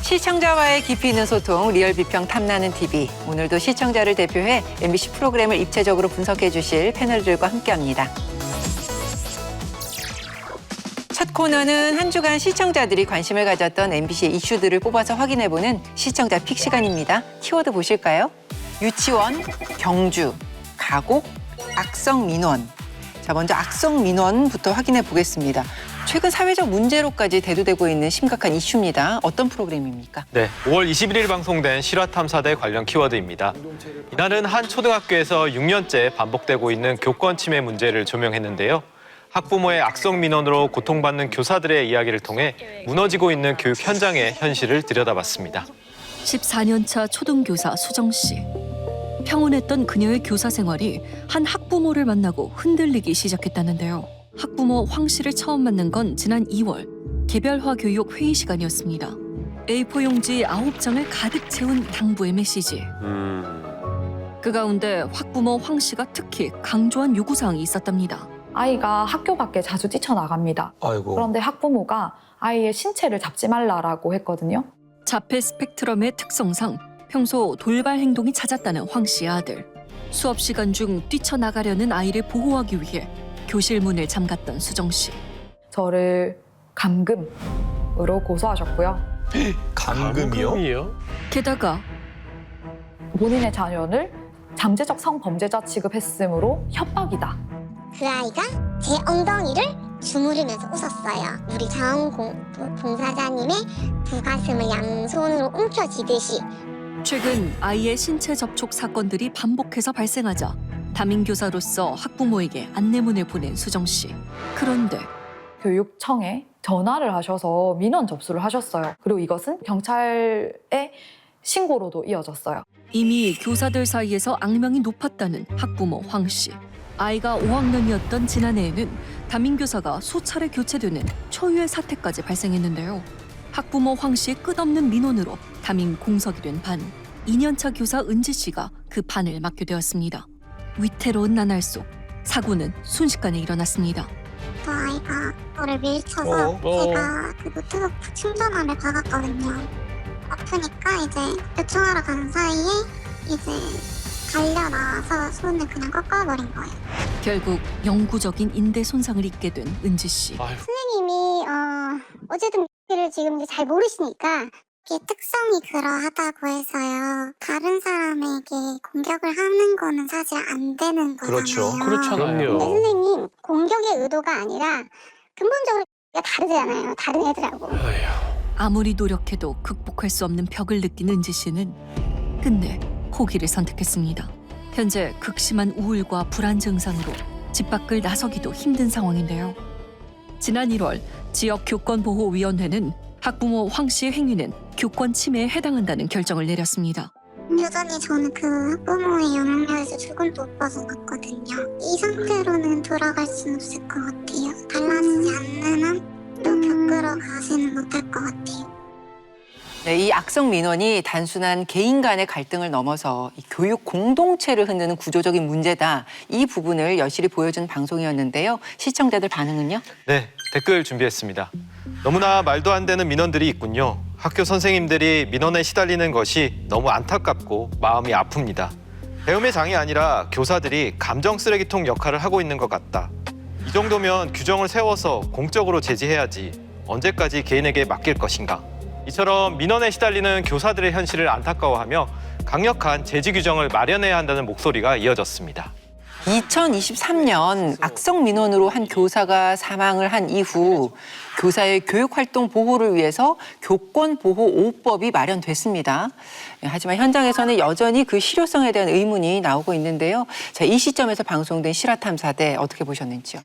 시청자와의 깊이 있는 소통, 리얼 비평 탐나는 TV. 오늘도 시청자를 대표해 MBC 프로그램을 입체적으로 분석해 주실 패널들과 함께합니다. 첫 코너는 한 주간 시청자들이 관심을 가졌던 MBC의 이슈들을 뽑아서 확인해보는 시청자 픽 시간입니다. 키워드 보실까요? 유치원, 경주, 가곡, 악성 민원. 자, 먼저 악성 민원부터 확인해 보겠습니다. 최근 사회적 문제로까지 대두되고 있는 심각한 이슈입니다. 어떤 프로그램입니까? 네, 5월 21일 방송된 실화탐사대 관련 키워드입니다. 이날은 한 초등학교에서 6년째 반복되고 있는 교권 침해 문제를 조명했는데요. 학부모의 악성 민원으로 고통받는 교사들의 이야기를 통해 무너지고 있는 교육 현장의 현실을 들여다봤습니다. 14년 차 초등교사 수정 씨. 평온했던 그녀의 교사 생활이 한 학부모를 만나고 흔들리기 시작했다는데요. 학부모 황 씨를 처음 만난 건 지난 2월 개별화 교육 회의 시간이었습니다. A4 용지 9장을 가득 채운 당부의 메시지. 그 가운데 학부모 황 씨가 특히 강조한 요구사항이 있었답니다. 아이가 학교 밖에 자주 뛰쳐나갑니다. 아이고. 그런데 학부모가 아이의 신체를 잡지 말라라고 했거든요. 자폐 스펙트럼의 특성상 평소 돌발 행동이 잦았다는 황 씨의 아들. 수업 시간 중 뛰쳐나가려는 아이를 보호하기 위해 교실 문을 잠갔던 수정 씨. 저를 감금으로 고소하셨고요. 감금이요? 게다가 본인의 자녀를 잠재적 성범죄자 취급했으므로 협박이다. 그 아이가 제 엉덩이를 주무르면서 웃었어요. 우리 자원봉사자님의 두 가슴을 양손으로 움켜쥐듯이. 최근 아이의 신체 접촉 사건들이 반복해서 발생하자 담임교사로서 학부모에게 안내문을 보낸 수정 씨. 그런데 교육청에 전화를 하셔서 민원 접수를 하셨어요. 그리고 이것은 경찰에 신고로도 이어졌어요. 이미 교사들 사이에서 악명이 높았다는 학부모 황 씨. 아이가 5학년이었던 지난해에는 담임교사가 수차례 교체되는 초유의 사태까지 발생했는데요. 학부모 황 씨의 끝없는 민원으로 담임 공석이 된 반. 2년차 교사 은지 씨가 그 반을 맡게 되었습니다. 위태로운 나날 속 사고는 순식간에 일어났습니다. 그 아이가 저를 밀쳐서 제가 그 노트북 충전함을 박았거든요. 아프니까 이제 요청하러 가는 사이에 이제 달려나와서 손을 그냥 꺾어버린 거예요. 결국 영구적인 인대 손상을 입게 된 은지 씨. 선생님이 어쨌든 를 지금 잘 모르시니까 이게 특성이 그러하다고 해서요. 다른 사람에게 공격을 하는 거는 사실 안 되는 거잖아요. 그렇죠. 근데 선생님 공격의 의도가 아니라 근본적으로 다르잖아요. 다른 애들하고. 아무리 노력해도 극복할 수 없는 벽을 느낀 은지 씨는 끝내 포기를 선택했습니다. 현재 극심한 우울과 불안 증상으로 집 밖을 나서기도 힘든 상황인데요. 지난 1월 지역 교권보호위원회는 학부모 황 씨의 행위는 교권 침해에 해당한다는 결정을 내렸습니다. 여전히 저는 그 학부모의 영향력에서 조금도 못 벗어났거든요. 이 상태로는 돌아갈 수는 없을 것 같아요. 달라지지 않는 한 또 겪으러 가지는 못할 것 같아요. 네, 이 악성 민원이 단순한 개인 간의 갈등을 넘어서 이 교육 공동체를 흔드는 구조적인 문제다. 이 부분을 여실히 보여준 방송이었는데요. 시청자들 반응은요? 네, 댓글 준비했습니다. 너무나 말도 안 되는 민원들이 있군요. 학교 선생님들이 민원에 시달리는 것이 너무 안타깝고 마음이 아픕니다. 배움의 장이 아니라 교사들이 감정 쓰레기통 역할을 하고 있는 것 같다. 이 정도면 규정을 세워서 공적으로 제지해야지 언제까지 개인에게 맡길 것인가. 이처럼 민원에 시달리는 교사들의 현실을 안타까워하며 강력한 제지 규정을 마련해야 한다는 목소리가 이어졌습니다. 2023년 악성 민원으로 한 교사가 사망을 한 이후 교사의 교육활동 보호를 위해서 교권보호5법이 마련됐습니다. 하지만 현장에서는 여전히 그 실효성에 대한 의문이 나오고 있는데요. 자, 이 시점에서 방송된 실화탐사대 어떻게 보셨는지요?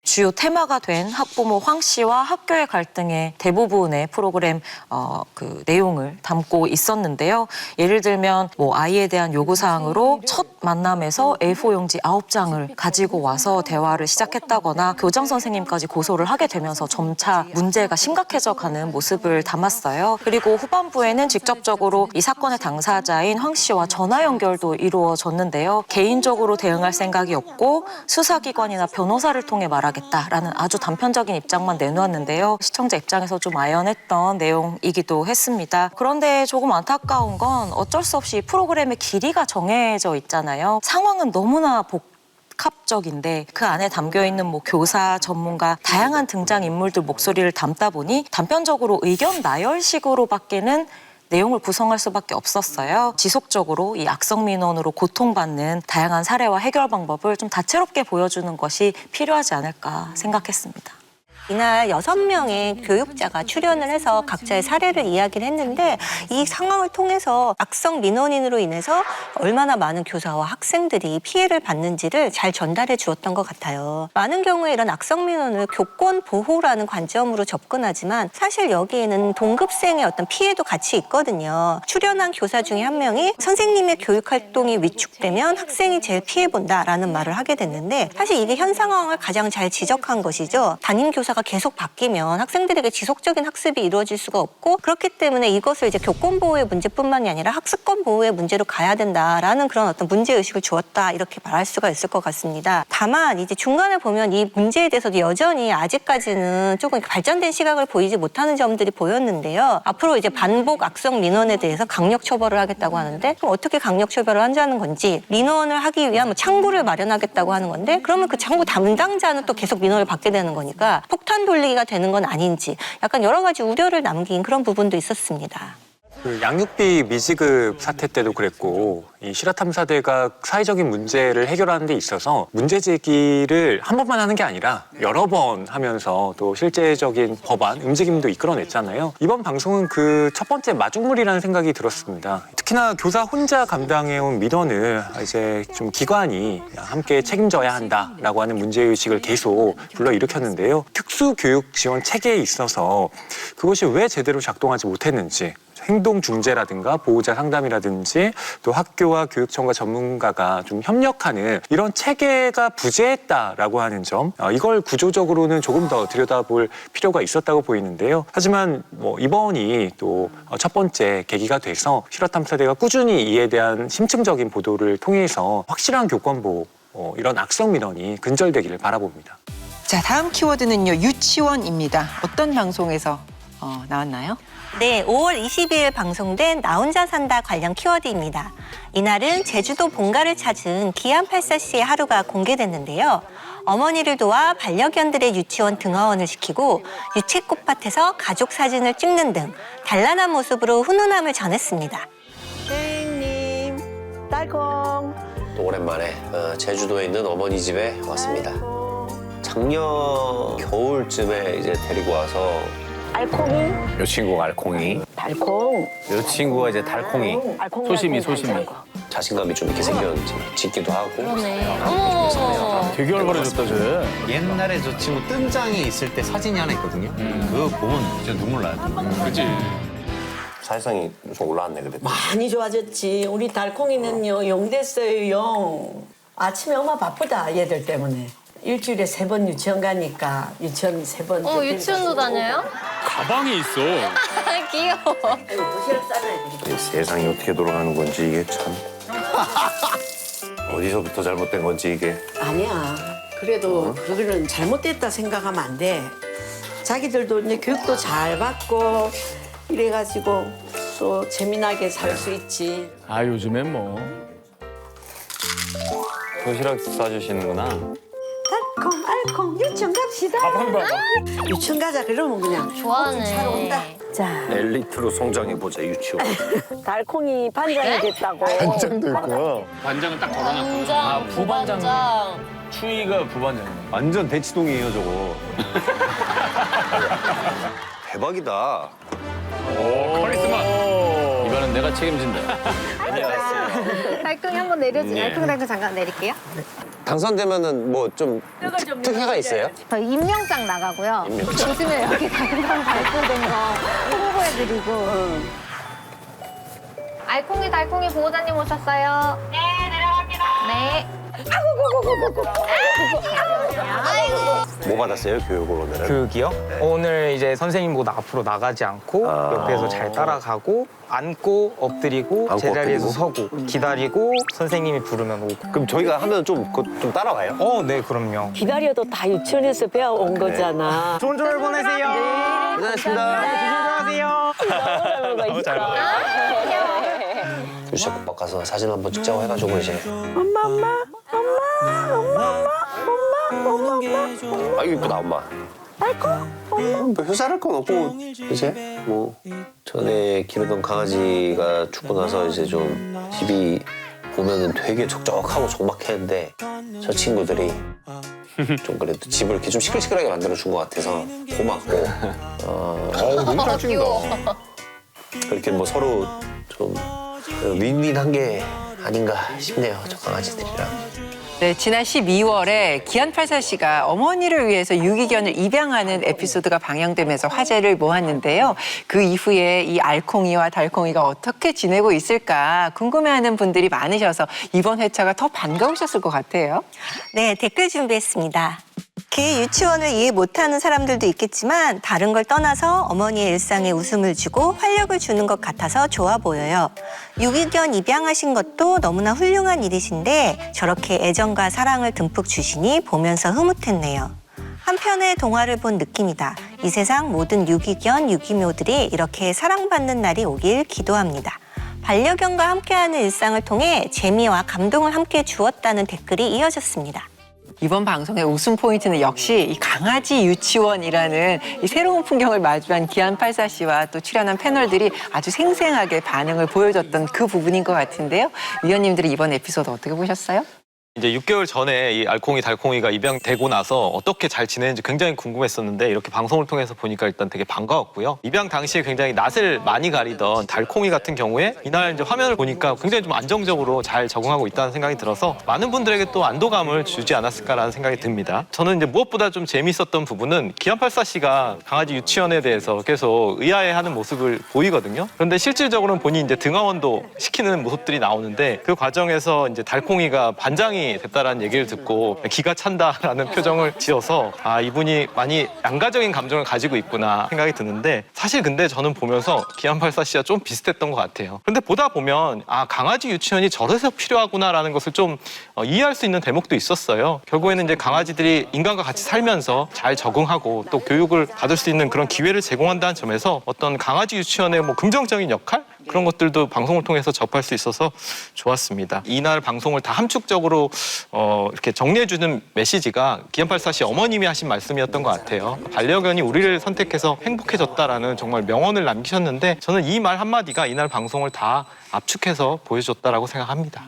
주요 테마가 된 학부모 황 씨와 학교의 갈등의 대부분의 프로그램 그 내용을 담고 있었는데요. 예를 들면 아이에 대한 요구 사항으로 첫 만남에서 A4 용지 9장을 가지고 와서 대화를 시작했다거나 교장 선생님까지 고소를 하게 되면서 점차 문제가 심각해져가는 모습을 담았어요. 그리고 후반부에는 직접적으로 이 사건의 당사자인 황 씨와 전화 연결도 이루어졌는데요. 개인적으로 대응할 생각이 없고 수사기관이나 변호사를 통해 말하겠다라는 아주 단편적인 입장만 내놓았는데요. 시청자 입장에서 좀 아연했던 내용이기도 했습니다. 그런데 조금 안타까운 건 어쩔 수 없이 프로그램의 길이가 정해져 있잖아요. 상황은 너무나 복합적인데 그 안에 담겨있는 교사, 전문가, 다양한 등장인물들 목소리를 담다 보니 단편적으로 의견 나열식으로밖에는 내용을 구성할 수밖에 없었어요. 지속적으로 이 악성 민원으로 고통받는 다양한 사례와 해결 방법을 좀 다채롭게 보여주는 것이 필요하지 않을까 생각했습니다. 이날 6명의 교육자가 출연을 해서 각자의 사례를 이야기를 했는데 이 상황을 통해서 악성 민원인으로 인해서 얼마나 많은 교사와 학생들이 피해를 받는지를 잘 전달해 주었던 것 같아요. 많은 경우에 이런 악성 민원을 교권 보호라는 관점으로 접근하지만 사실 여기에는 동급생의 어떤 피해도 같이 있거든요. 출연한 교사 중에 한 명이 선생님의 교육 활동이 위축되면 학생이 제일 피해본다라는 말을 하게 됐는데 사실 이게 현 상황을 가장 잘 지적한 것이죠. 담임 교사가 계속 바뀌면 학생들에게 지속적인 학습이 이루어질 수가 없고 그렇기 때문에 이것을 이제 교권 보호의 문제뿐만이 아니라 학습권 보호의 문제로 가야 된다라는 그런 어떤 문제 의식을 주었다 이렇게 말할 수가 있을 것 같습니다. 다만 이제 중간에 보면 이 문제에 대해서도 여전히 아직까지는 조금 발전된 시각을 보이지 못하는 점들이 보였는데요. 앞으로 이제 반복 악성 민원에 대해서 강력 처벌을 하겠다고 하는데 그럼 어떻게 강력 처벌을 하자는 건지 민원을 하기 위한 창구를 마련하겠다고 하는 건데 그러면 그 창구 담당자는 또 계속 민원을 받게 되는 거니까 폭탄 돌리기가 되는 건 아닌지 약간 여러 가지 우려를 남긴 그런 부분도 있었습니다. 그 양육비 미지급 사태 때도 그랬고 이 실화탐사대가 사회적인 문제를 해결하는 데 있어서 문제 제기를 한 번만 하는 게 아니라 여러 번 하면서 또 실제적인 법안, 움직임도 이끌어냈잖아요. 이번 방송은 그 첫 번째 마중물이라는 생각이 들었습니다. 특히나 교사 혼자 감당해온 민원을 이제 좀 기관이 함께 책임져야 한다라고 하는 문제의식을 계속 불러일으켰는데요. 특수교육 지원 체계에 있어서 그것이 왜 제대로 작동하지 못했는지 행동중재라든가 보호자 상담이라든지 또 학교와 교육청과 전문가가 좀 협력하는 이런 체계가 부재했다라고 하는 점 이걸 구조적으로는 조금 더 들여다볼 필요가 있었다고 보이는데요. 하지만 이번이 또 첫 번째 계기가 돼서 실화탐사대가 꾸준히 이에 대한 심층적인 보도를 통해서 확실한 교권보호 이런 악성 민원이 근절되기를 바라봅니다. 자, 다음 키워드는요. 유치원입니다. 어떤 방송에서 나왔나요? 네, 5월 22일 방송된 나 혼자 산다 관련 키워드입니다. 이날은 제주도 본가를 찾은 기안84 씨의 하루가 공개됐는데요. 어머니를 도와 반려견들의 유치원 등하원을 시키고 유채꽃밭에서 가족 사진을 찍는 등 단란한 모습으로 훈훈함을 전했습니다. 선생님, 딸콩. 또 오랜만에 제주도에 있는 어머니 집에 왔습니다. 작년 겨울쯤에 이제 데리고 와서 알콩이. 요 친구가 알콩이. 달콩. 요 친구가 이제 달콩이. 소심이. 자신감이 좀 이렇게 생겼는지 짖기도 하고. 그러네. 되게 얼버려졌다 쟤. 옛날에 저 친구 뜬장에 있을 때 사진이 하나 있거든요. 그거 보면 진짜 눈물 나요. 그치. 사회성이 좀 올라왔네 그래도. 많이 좋아졌지. 우리 달콩이는요, 용 됐어요, 용. 아침에 엄마 바쁘다, 얘들 때문에. 일주일에 3번 유치원 가니까 유치원 3번. 유치원도 다녀요? 가방이 있어. 귀여워. 도시락 싸놔야 돼. 세상이 어떻게 돌아가는 건지 이게 참. 어디서부터 잘못된 건지 이게. 아니야. 그래도 그거는 잘못됐다 생각하면 안 돼. 자기들도 이제 교육도 잘 받고 이래가지고 또 재미나게 살 수 있지. 아 요즘엔 뭐. 도시락 싸주시는구나. 달콩, 알콩, 유치원 갑시다. 유치원 가자 그러면 그냥 좋아하네. 잘 온다. 자, 엘리트로 성장해보자 유치원. 달콩이 반장이 됐다고. 반장도 있고요. 반장은 딱 걸어놨구나. 부반장. 추위가 부반장이네. 완전 대치동이에요 저거. 대박이다. 오 카리스마. 이번엔 내가 책임진다. 달콩이 한번 내려주세요. 달콩 잠깐 내릴게요. 당선되면은 뭐 좀 특혜가 있어요? 저 임명장 나가고요. 요즘에 여기 당선 발표된 거 홍보해드리고. 달콩이 보호자님 오셨어요. 네, 내려갑니다. 네. 뭐 받았어요 교육을 오늘은? 교육이요? 오늘 이제 선생님보다 앞으로 나가지 않고 옆에서 잘 따라가고 앉고 엎드리고 앉고 제자리에서 엎드리고? 서고 기다리고 선생님이 부르면 오고. 그럼 저희가 하면 좀 따라와요? 네, 그럼요. 기다려도 다 유치원에서 배워온 거잖아. 좋은 주말 보내세요. 고생하셨습니다. 조심히 들어가세요. 너무 잘 교시작 박 가서 사진 한번 찍자고 해가지고 이제 아이고 이쁘다 엄마. 뭐 효자랄 건 없고 이제 뭐 전에 기르던 강아지가 죽고 나서 이제 좀 집이 보면은 되게 적적하고 적막했는데 저 친구들이 좀 그래도 집을 이렇게 좀 시끌시끌하게 만들어 준 것 같아서 고맙고 너무 잘 찍는다. 그렇게 뭐 서로 좀 윈윈한 게 아닌가 싶네요 저 강아지들이랑. 네, 지난 12월에 기안84 씨가 어머니를 위해서 유기견을 입양하는 에피소드가 방영되면서 화제를 모았는데요. 그 이후에 이 알콩이와 달콩이가 어떻게 지내고 있을까 궁금해하는 분들이 많으셔서 이번 회차가 더 반가우셨을 것 같아요. 네, 댓글 준비했습니다. 개 유치원을 이해 못하는 사람들도 있겠지만 다른 걸 떠나서 어머니의 일상에 웃음을 주고 활력을 주는 것 같아서 좋아 보여요. 유기견 입양하신 것도 너무나 훌륭한 일이신데 저렇게 애정과 사랑을 듬뿍 주시니 보면서 흐뭇했네요. 한편의 동화를 본 느낌이다. 이 세상 모든 유기견, 유기묘들이 이렇게 사랑받는 날이 오길 기도합니다. 반려견과 함께하는 일상을 통해 재미와 감동을 함께 주었다는 댓글이 이어졌습니다. 이번 방송의 웃음 포인트는 역시 이 강아지 유치원이라는 이 새로운 풍경을 마주한 기안84 씨와 또 출연한 패널들이 아주 생생하게 반응을 보여줬던 그 부분인 것 같은데요. 위원님들이 이번 에피소드 어떻게 보셨어요? 이제 6개월 전에 이 알콩이 달콩이가 입양되고 나서 어떻게 잘 지내는지 굉장히 궁금했었는데 이렇게 방송을 통해서 보니까 일단 되게 반가웠고요. 입양 당시에 굉장히 낯을 많이 가리던 달콩이 같은 경우에 이날 이제 화면을 보니까 굉장히 좀 안정적으로 잘 적응하고 있다는 생각이 들어서 많은 분들에게 또 안도감을 주지 않았을까라는 생각이 듭니다. 저는 이제 무엇보다 좀 재미있었던 부분은 기안84 씨가 강아지 유치원에 대해서 계속 의아해하는 모습을 보이거든요. 그런데 실질적으로는 본인이 이제 등하원도 시키는 모습들이 나오는데 그 과정에서 이제 달콩이가 반장이 됐다라는 얘기를 듣고 기가 찬다라는 표정을 지어서 아 이분이 많이 양가적인 감정을 가지고 있구나 생각이 드는데 사실 근데 저는 보면서 기안84 씨와 좀 비슷했던 것 같아요. 근데 보다 보면 아 강아지 유치원이 저래서 필요하구나라는 것을 좀 이해할 수 있는 대목도 있었어요. 결국에는 이제 강아지들이 인간과 같이 살면서 잘 적응하고 또 교육을 받을 수 있는 그런 기회를 제공한다는 점에서 어떤 강아지 유치원의 뭐 긍정적인 역할 그런 것들도 방송을 통해서 접할 수 있어서 좋았습니다. 이날 방송을 다 함축적으로 이렇게 정리해주는 메시지가 기안84 씨 어머님이 하신 말씀이었던 것 같아요. 반려견이 우리를 선택해서 행복해졌다라는 정말 명언을 남기셨는데 저는 이 말 한마디가 이날 방송을 다 압축해서 보여줬다라고 생각합니다.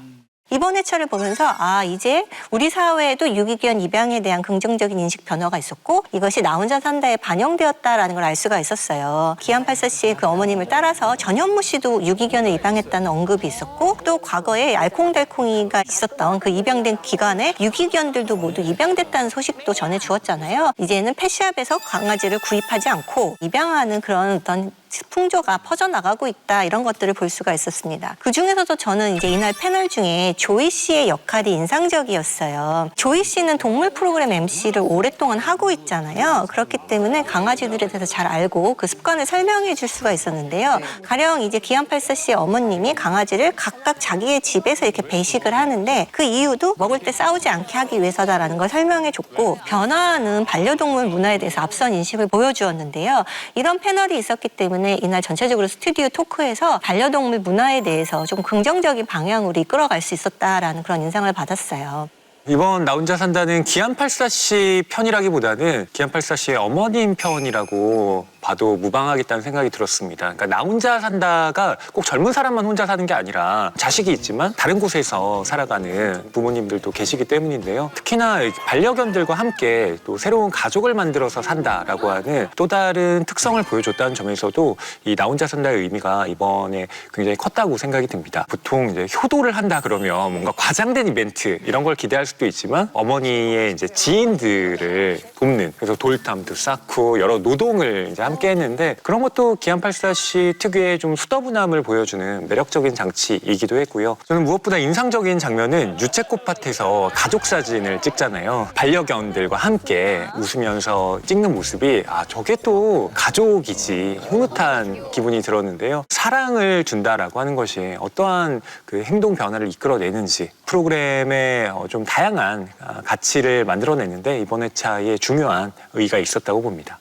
이번 회차를 보면서 아 이제 우리 사회에도 유기견 입양에 대한 긍정적인 인식 변화가 있었고 이것이 나 혼자 산다에 반영되었다라는 걸 알 수가 있었어요. 기안84 씨의 그 어머님을 따라서 전현무 씨도 유기견을 입양했다는 언급이 있었고 또 과거에 알콩달콩이가 있었던 그 입양된 기간에 유기견들도 모두 입양됐다는 소식도 전해주었잖아요. 이제는 펫샵에서 강아지를 구입하지 않고 입양하는 그런 어떤 풍조가 퍼져나가고 있다 이런 것들을 볼 수가 있었습니다. 그중에서도 저는 이제 이날 패널 중에 조이 씨의 역할이 인상적이었어요. 조이 씨는 동물 프로그램 MC를 오랫동안 하고 있잖아요. 그렇기 때문에 강아지들에 대해서 잘 알고 그 습관을 설명해 줄 수가 있었는데요. 가령 이제 기안84 씨의 어머님이 강아지를 각각 자기의 집에서 이렇게 배식을 하는데 그 이유도 먹을 때 싸우지 않게 하기 위해서다라는 걸 설명해 줬고 변화하는 반려동물 문화에 대해서 앞선 인식을 보여주었는데요. 이런 패널이 있었기 때문에 이날 전체적으로 스튜디오 토크에서 반려동물 문화에 대해서 좀 긍정적인 방향으로 이끌어갈 수 있었다라는 그런 인상을 받았어요. 이번 나 혼자 산다는 기안84 씨 편이라기보다는 기안84 씨의 어머님 편이라고 봐도 무방하겠다는 생각이 들었습니다. 그러니까 나 혼자 산다가 꼭 젊은 사람만 혼자 사는 게 아니라 자식이 있지만 다른 곳에서 살아가는 부모님들도 계시기 때문인데요. 특히나 반려견들과 함께 또 새로운 가족을 만들어서 산다라고 하는 또 다른 특성을 보여줬다는 점에서도 이 나 혼자 산다의 의미가 이번에 굉장히 컸다고 생각이 듭니다. 보통 이제 효도를 한다 그러면 뭔가 과장된 이벤트 이런 걸 기대할 수도 있지만 어머니의 이제 지인들을 돕는 그래서 돌담도 쌓고 여러 노동을 이제 함께 했는데 그런 것도 기안84씨 특유의 좀 수더분함을 보여주는 매력적인 장치이기도 했고요. 저는 무엇보다 인상적인 장면은 유채꽃밭에서 가족 사진을 찍잖아요. 반려견들과 함께 웃으면서 찍는 모습이 저게 또 가족이지 흐뭇한 기분이 들었는데요. 사랑을 준다라고 하는 것이 어떠한 그 행동 변화를 이끌어내는지 프로그램에 좀 다양한 가치를 만들어내는데 이번 회차에 중요한 의의가 있었다고 봅니다.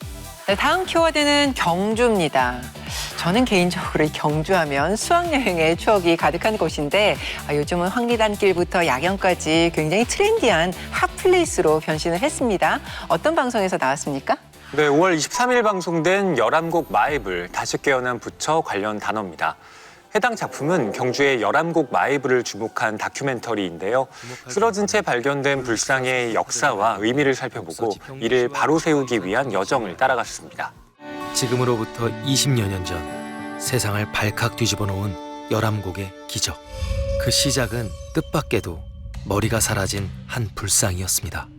네, 다음 키워드는 경주입니다. 저는 개인적으로 이 경주하면 수학여행의 추억이 가득한 곳인데 요즘은 황리단길부터 야경까지 굉장히 트렌디한 핫플레이스로 변신을 했습니다. 어떤 방송에서 나왔습니까? 네, 5월 23일 방송된 열암곡 마애불 다시 깨어난 부처 관련 단어입니다. 해당 작품은 경주의 열암곡 마애불을 주목한 다큐멘터리인데요. 쓰러진 채 발견된 불상의 역사와 의미를 살펴보고 이를 바로 세우기 위한 여정을 따라갔습니다. 지금으로부터 20여 년 전 세상을 발칵 뒤집어 놓은 열암곡의 기적. 그 시작은 뜻밖에도 머리가 사라진 한 불상이었습니다.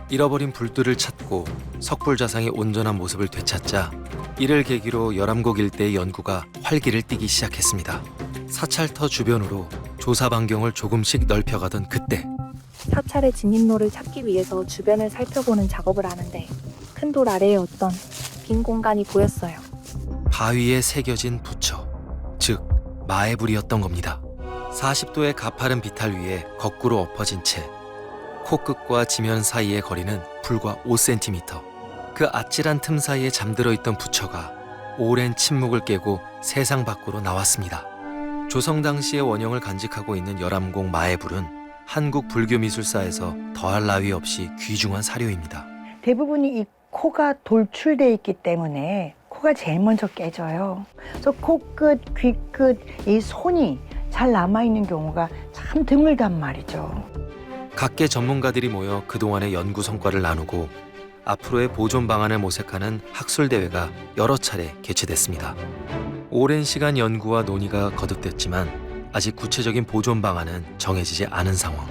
잃어버린 불들을 찾고 석불자상의 온전한 모습을 되찾자 이를 계기로 열암곡 일대의 연구가 활기를 띠기 시작했습니다. 사찰터 주변으로 조사 반경을 조금씩 넓혀가던 그때 사찰의 진입로를 찾기 위해서 주변을 살펴보는 작업을 하는데 큰 돌 아래에 어떤 빈 공간이 보였어요. 바위에 새겨진 부처, 즉 마애불이었던 겁니다. 40도의 가파른 비탈 위에 거꾸로 엎어진 채 코끝과 지면 사이의 거리는 불과 5cm. 그 아찔한 틈 사이에 잠들어 있던 부처가 오랜 침묵을 깨고 세상 밖으로 나왔습니다. 조성 당시의 원형을 간직하고 있는 열암곡 마애불은 한국 불교미술사에서 더할 나위 없이 귀중한 사료입니다. 대부분이 이 코가 돌출돼 있기 때문에 코가 제일 먼저 깨져요. 그래서 코끝, 귀끝, 이 손이 잘 남아있는 경우가 참 드물단 말이죠. 각계 전문가들이 모여 그동안의 연구 성과를 나누고 앞으로의 보존 방안을 모색하는 학술대회가 여러 차례 개최됐습니다. 오랜 시간 연구와 논의가 거듭됐지만 아직 구체적인 보존 방안은 정해지지 않은 상황.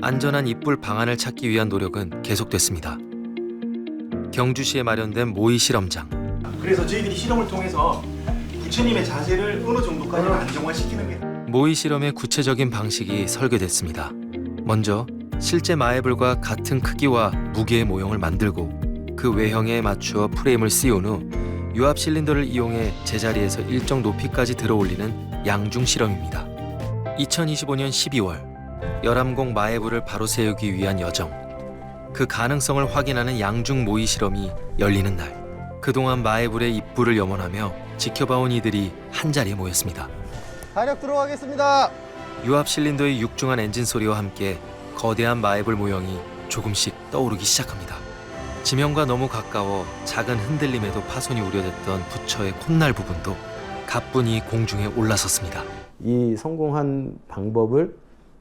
안전한 입불 방안을 찾기 위한 노력은 계속됐습니다. 경주시에 마련된 모의 실험장. 그래서 저희들이 실험을 통해서 부처님의 자세를 어느 정도까지 안정화시키는 게 모의 실험의 구체적인 방식이 설계됐습니다. 먼저 실제 마애불과 같은 크기와 무게의 모형을 만들고 그 외형에 맞추어 프레임을 씌운 후 유압 실린더를 이용해 제자리에서 일정 높이까지 들어올리는 양중 실험입니다. 2025년 12월 열암곡 마애불을 바로 세우기 위한 여정. 그 가능성을 확인하는 양중 모의 실험이 열리는 날. 그동안 마애불의 입불을 염원하며 지켜봐온 이들이 한자리에 모였습니다. 다력 들어가겠습니다. 유압 실린더의 육중한 엔진 소리와 함께 거대한 마애불 모형이 조금씩 떠오르기 시작합니다. 지면과 너무 가까워 작은 흔들림에도 파손이 우려됐던 부처의 콧날 부분도 가뿐히 공중에 올라섰습니다. 이 성공한 방법을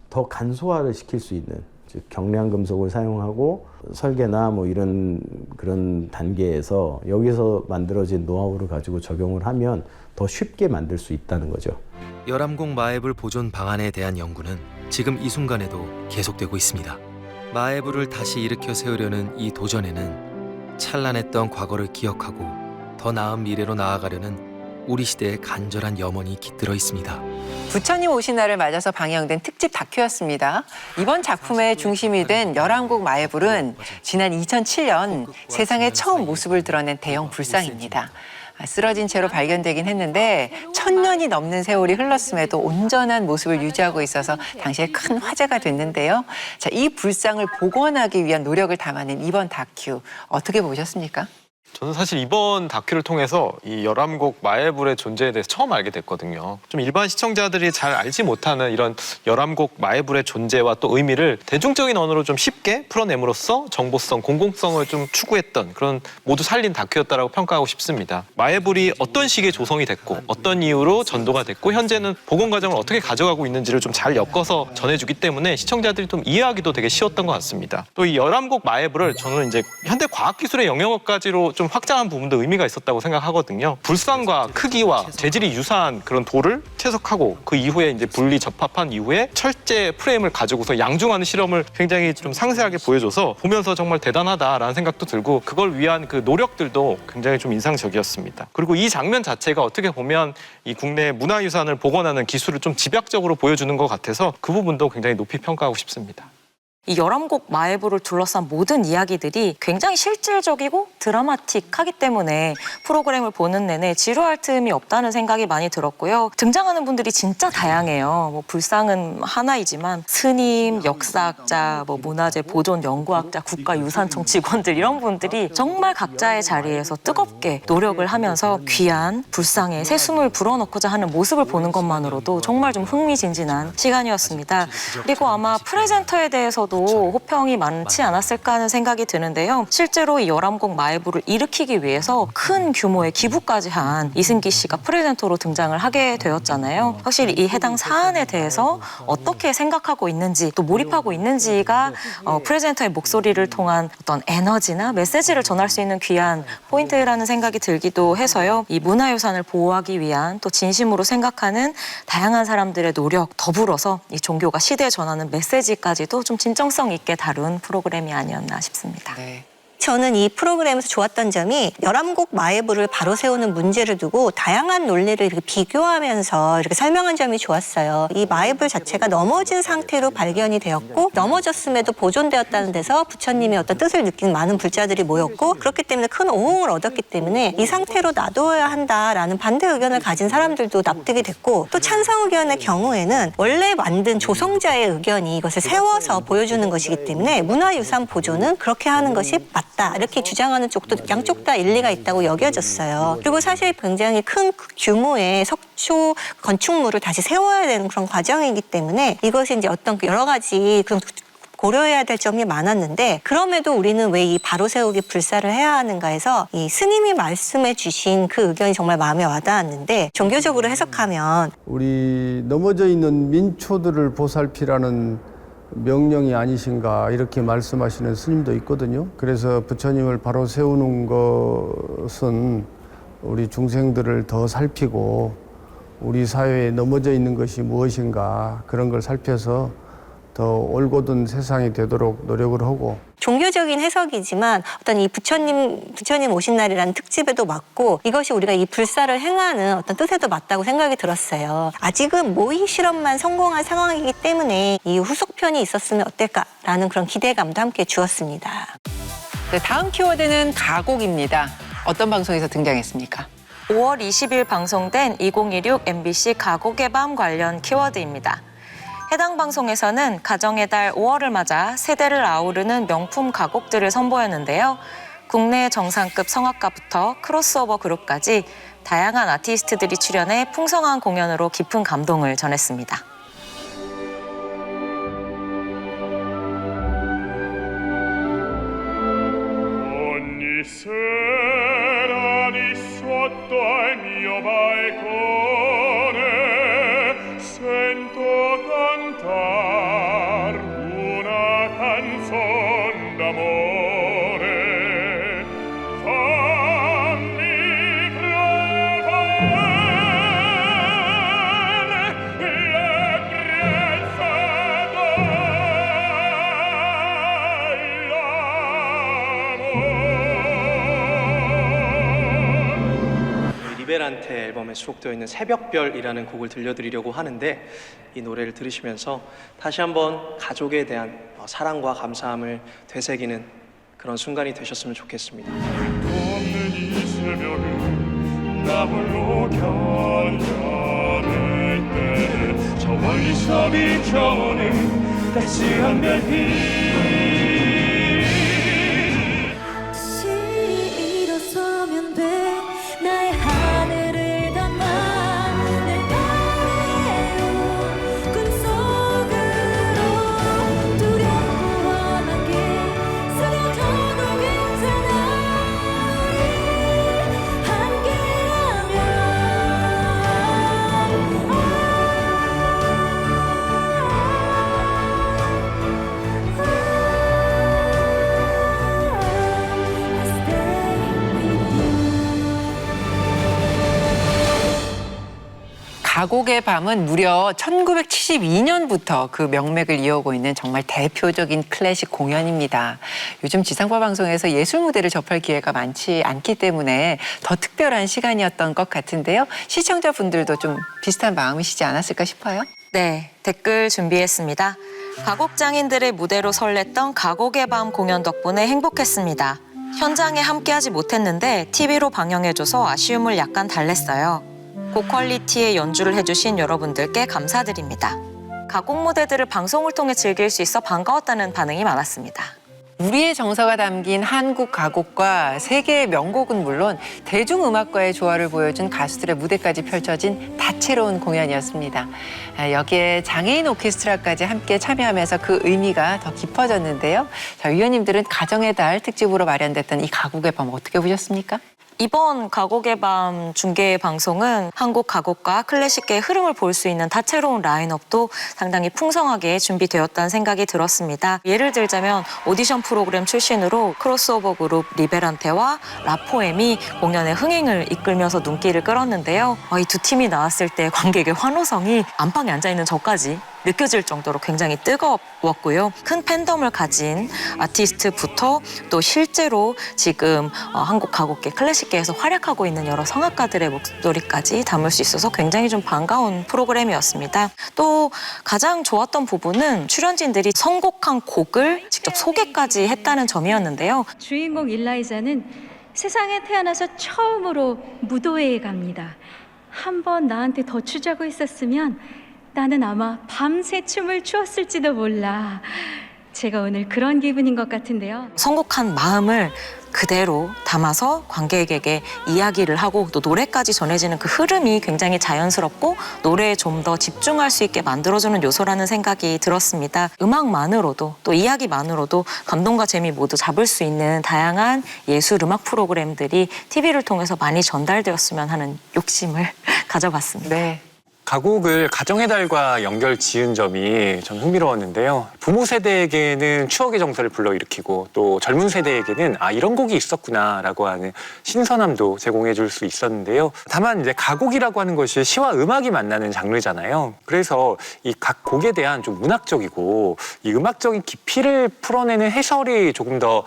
더 간소화를 시킬 수 있는, 즉 경량 금속을 사용하고 설계나 뭐 이런 그런 단계에서 여기서 만들어진 노하우를 가지고 적용을 하면 더 쉽게 만들 수 있다는 거죠. 열암곡 마애불 보존 방안에 대한 연구는 지금 이 순간에도 계속되고 있습니다. 마애불을 다시 일으켜 세우려는 이 도전에는 찬란했던 과거를 기억하고 더 나은 미래로 나아가려는 우리 시대의 간절한 염원이 깃들어 있습니다. 부처님 오신 날을 맞아서 방영된 특집 다큐였습니다. 이번 작품의 중심이 된 열암곡 마애불은 지난 2007년 세상에 처음 모습을 드러낸 대형 불상입니다. 쓰러진 채로 발견되긴 했는데 1000년이 넘는 세월이 흘렀음에도 온전한 모습을 유지하고 있어서 당시에 큰 화제가 됐는데요. 자, 이 불상을 복원하기 위한 노력을 담아낸 이번 다큐 어떻게 보셨습니까? 저는 사실 이번 다큐를 통해서 이 열암곡 마애불의 존재에 대해서 처음 알게 됐거든요. 좀 일반 시청자들이 잘 알지 못하는 이런 열암곡 마애불의 존재와 또 의미를 대중적인 언어로 좀 쉽게 풀어냄으로써 정보성, 공공성을 좀 추구했던 그런 모두 살린 다큐였다라고 평가하고 싶습니다. 마애불이 어떤 시기에 조성이 됐고 어떤 이유로 전도가 됐고 현재는 복원 과정을 어떻게 가져가고 있는지를 좀 잘 엮어서 전해주기 때문에 시청자들이 좀 이해하기도 되게 쉬웠던 것 같습니다. 또 이 열암곡 마애불을 저는 이제 현대 과학기술의 영역까지로 좀 확장한 부분도 의미가 있었다고 생각하거든요. 불상과 크기와 재질이 유사한 그런 돌을 채석하고 그 이후에 이제 분리 접합한 이후에 철제 프레임을 가지고서 양중하는 실험을 굉장히 좀 상세하게 보여줘서 보면서 정말 대단하다라는 생각도 들고 그걸 위한 그 노력들도 굉장히 좀 인상적이었습니다. 그리고 이 장면 자체가 어떻게 보면 이 국내 문화유산을 복원하는 기술을 좀 집약적으로 보여주는 것 같아서 그 부분도 굉장히 높이 평가하고 싶습니다. 이 11곡 마애부를 둘러싼 모든 이야기들이 굉장히 실질적이고 드라마틱하기 때문에 프로그램을 보는 내내 지루할 틈이 없다는 생각이 많이 들었고요. 등장하는 분들이 진짜 다양해요. 뭐 불상은 하나이지만 스님, 역사학자, 뭐 문화재 보존 연구학자, 국가유산청 직원들 이런 분들이 정말 각자의 자리에서 뜨겁게 노력을 하면서 귀한 불상에 새 숨을 불어넣고자 하는 모습을 보는 것만으로도 정말 좀 흥미진진한 시간이었습니다. 그리고 아마 프레젠터에 대해서도 호평이 많지 않았을까 하는 생각이 드는데요. 실제로 이 11곡 마애부를 일으키기 위해서 큰 규모의 기부까지 한 이승기 씨가 프레젠터로 등장을 하게 되었잖아요. 확실히 이 해당 사안에 대해서 어떻게 생각하고 있는지 또 몰입하고 있는지가 프레젠터의 목소리를 통한 어떤 에너지나 메시지를 전할 수 있는 귀한 포인트라는 생각이 들기도 해서요. 이 문화유산을 보호하기 위한 또 진심으로 생각하는 다양한 사람들의 노력 더불어서 이 종교가 시대에 전하는 메시지까지도 좀 진정성 있게 다룬 프로그램이 아니었나 싶습니다. 네. 저는 이 프로그램에서 좋았던 점이 11곡 마애부를 바로 세우는 문제를 두고 다양한 논리를 이렇게 비교하면서 이렇게 설명한 점이 좋았어요. 이 마애불 자체가 넘어진 상태로 발견이 되었고 넘어졌음에도 보존되었다는 데서 부처님의 어떤 뜻을 느낀 많은 불자들이 모였고 그렇기 때문에 큰 오흥을 얻었기 때문에 이 상태로 놔둬야 한다라는 반대 의견을 가진 사람들도 납득이 됐고 또 찬성 의견의 경우에는 원래 만든 조성자의 의견이 이것을 세워서 보여주는 것이기 때문에 문화유산 보존은 그렇게 하는 것이 맞다. 이렇게 주장하는 쪽도 양쪽 다 일리가 있다고 여겨졌어요. 그리고 사실 굉장히 큰 규모의 석초 건축물을 다시 세워야 되는 그런 과정이기 때문에 이것이 이제 어떤 여러 가지 고려해야 될 점이 많았는데 그럼에도 우리는 왜 이 바로 세우기 불사를 해야 하는가 해서 이 스님이 말씀해 주신 그 의견이 정말 마음에 와닿았는데 종교적으로 해석하면 우리 넘어져 있는 민초들을 보살피라는 명령이 아니신가 이렇게 말씀하시는 스님도 있거든요. 그래서 부처님을 바로 세우는 것은 우리 중생들을 더 살피고 우리 사회에 넘어져 있는 것이 무엇인가 그런 걸 살펴서 더 올곧은 세상이 되도록 노력을 하고 종교적인 해석이지만 어떤 이 부처님 오신 날이라는 특집에도 맞고 이것이 우리가 이 불사를 행하는 어떤 뜻에도 맞다고 생각이 들었어요. 아직은 모의 실험만 성공한 상황이기 때문에 이 후속편이 있었으면 어떨까라는 그런 기대감도 함께 주었습니다. 네, 다음 키워드는 가곡입니다. 어떤 방송에서 등장했습니까? 5월 20일 방송된 2016 MBC 가곡의 밤 관련 키워드입니다. 해당 방송에서는 가정의 달 5월을 맞아 세대를 아우르는 명품 가곡들을 선보였는데요. 국내 정상급 성악가부터 크로스오버 그룹까지 다양한 아티스트들이 출연해 풍성한 공연으로 깊은 감동을 전했습니다. 리베란테 앨범에 수록되어 있는 새벽별이라는 곡을 들려드리려고 하는데 이 노래를 들으시면서 다시 한번 가족에 대한 사랑과 감사함을 되새기는 그런 순간이 되셨으면 좋겠습니다. 없는 이 새벽은 나 홀로 견뎌낼 때 저 멀리서 비춰오는 따스한 별빛 일어서면 돼 나의 하늘을 담아 내 바래온 꿈속으로 두렵고 험하게 쓰러져도 괜찮아 우리 함께하면 가곡의 밤은 무려 1972년부터 그 명맥을 이어오고 있는 정말 대표적인 클래식 공연입니다. 요즘 지상파 방송에서 예술 무대를 접할 기회가 많지 않기 때문에 더 특별한 시간이었던 것 같은데요. 시청자분들도 좀 비슷한 마음이시지 않았을까 싶어요. 네, 댓글 준비했습니다. 가곡장인들의 무대로 설렜던 가곡의 밤 공연 덕분에 행복했습니다. 현장에 함께하지 못했는데 TV로 방영해줘서 아쉬움을 약간 달랬어요. 고퀄리티의 연주를 해주신 여러분들께 감사드립니다. 가곡 무대들을 방송을 통해 즐길 수 있어 반가웠다는 반응이 많았습니다. 우리의 정서가 담긴 한국 가곡과 세계의 명곡은 물론 대중음악과의 조화를 보여준 가수들의 무대까지 펼쳐진 다채로운 공연이었습니다. 여기에 장애인 오케스트라까지 함께 참여하면서 그 의미가 더 깊어졌는데요. 자, 위원님들은 가정의 달 특집으로 마련됐던 이 가곡의 밤 어떻게 보셨습니까? 이번 가곡의 밤 중계 방송은 한국 가곡과 클래식계의 흐름을 볼 수 있는 다채로운 라인업도 상당히 풍성하게 준비되었다는 생각이 들었습니다. 예를 들자면 오디션 프로그램 출신으로 크로스오버 그룹 리베란테와 라포엠이 공연의 흥행을 이끌면서 눈길을 끌었는데요. 이 두 팀이 나왔을 때 관객의 환호성이 안방에 앉아있는 저까지 느껴질 정도로 굉장히 뜨거웠고요. 큰 팬덤을 가진 아티스트부터 또 실제로 지금 한국 가곡계 클래식계에서 활약하고 있는 여러 성악가들의 목소리까지 담을 수 있어서 굉장히 좀 반가운 프로그램이었습니다. 또 가장 좋았던 부분은 출연진들이 선곡한 곡을 직접 소개까지 했다는 점이었는데요. 주인공 일라이자는 세상에 태어나서 처음으로 무도회에 갑니다. 한 번 나한테 더 추자고 있었으면 나는 아마 밤새 춤을 추었을지도 몰라. 제가 오늘 그런 기분인 것 같은데요. 선곡한 마음을 그대로 담아서 관객에게 이야기를 하고 또 노래까지 전해지는 그 흐름이 굉장히 자연스럽고 노래에 좀 더 집중할 수 있게 만들어주는 요소라는 생각이 들었습니다. 음악만으로도 또 이야기만으로도 감동과 재미 모두 잡을 수 있는 다양한 예술 음악 프로그램들이 TV를 통해서 많이 전달되었으면 하는 욕심을 가져봤습니다. 네. 가곡을 가정의 달과 연결 지은 점이 좀 흥미로웠는데요. 부모 세대에게는 추억의 정서를 불러일으키고 또 젊은 세대에게는 이런 곡이 있었구나라고 하는 신선함도 제공해 줄 수 있었는데요. 다만 이제 가곡이라고 하는 것이 시와 음악이 만나는 장르잖아요. 그래서 이 각 곡에 대한 좀 문학적이고 이 음악적인 깊이를 풀어내는 해설이 조금 더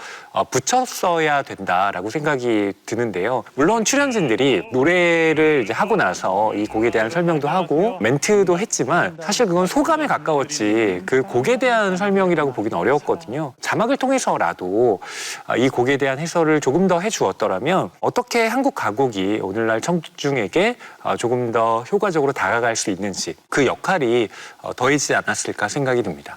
붙였어야 된다라고 생각이 드는데요. 물론 출연진들이 노래를 이제 하고 나서 이 곡에 대한 설명도 하고 멘트도 했지만 사실 그건 소감에 가까웠지 그 곡에 대한 설명이라고 보기는 어려웠거든요. 자막을 통해서라도 이 곡에 대한 해설을 조금 더 해주었더라면 어떻게 한국 가곡이 오늘날 청중에게 조금 더 효과적으로 다가갈 수 있는지 그 역할이 더해지지 않았을까 생각이 듭니다.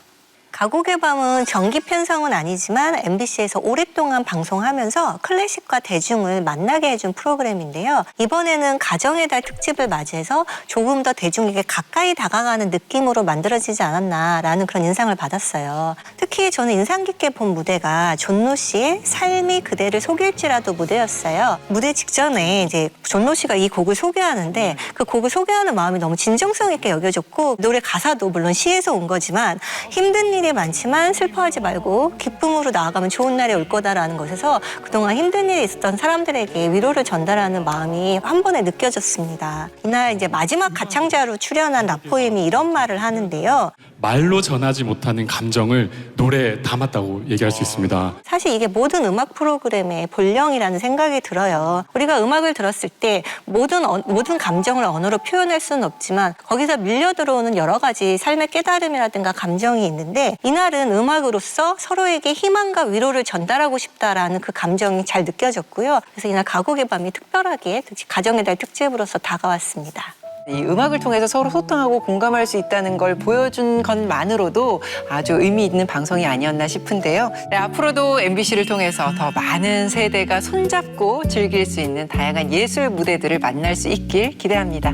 가곡의 밤은 정기 편성은 아니지만 MBC에서 오랫동안 방송하면서 클래식과 대중을 만나게 해준 프로그램인데요. 이번에는 가정의 달 특집을 맞이해서 조금 더 대중에게 가까이 다가가는 느낌으로 만들어지지 않았나라는 그런 인상을 받았어요. 특히 저는 인상 깊게 본 무대가 존노 씨의 삶이 그대를 속일지라도 무대였어요. 무대 직전에 이제 존노 씨가 이 곡을 소개하는데 그 곡을 소개하는 마음이 너무 진정성 있게 여겨졌고 노래 가사도 물론 시에서 온 거지만 힘든 일이 많지만 슬퍼하지 말고 기쁨으로 나아가면 좋은 날이 올 거다라는 것에서 그동안 힘든 일이 있었던 사람들에게 위로를 전달하는 마음이 한 번에 느껴졌습니다. 이날 이제 마지막 가창자로 출연한 라포엠이 이런 말을 하는데요. 말로 전하지 못하는 감정을 노래에 담았다고 얘기할 수 있습니다. 사실 이게 모든 음악 프로그램의 본령이라는 생각이 들어요. 우리가 음악을 들었을 때 모든 감정을 언어로 표현할 수는 없지만 거기서 밀려 들어오는 여러 가지 삶의 깨달음이라든가 감정이 있는데 이날은 음악으로서 서로에게 희망과 위로를 전달하고 싶다라는 그 감정이 잘 느껴졌고요. 그래서 이날 가곡의 밤이 특별하게 가정의 달 특집으로서 다가왔습니다. 이 음악을 통해서 서로 소통하고 공감할 수 있다는 걸 보여준 것만으로도 아주 의미 있는 방송이 아니었나 싶은데요. 네, 앞으로도 MBC를 통해서 더 많은 세대가 손잡고 즐길 수 있는 다양한 예술 무대들을 만날 수 있길 기대합니다.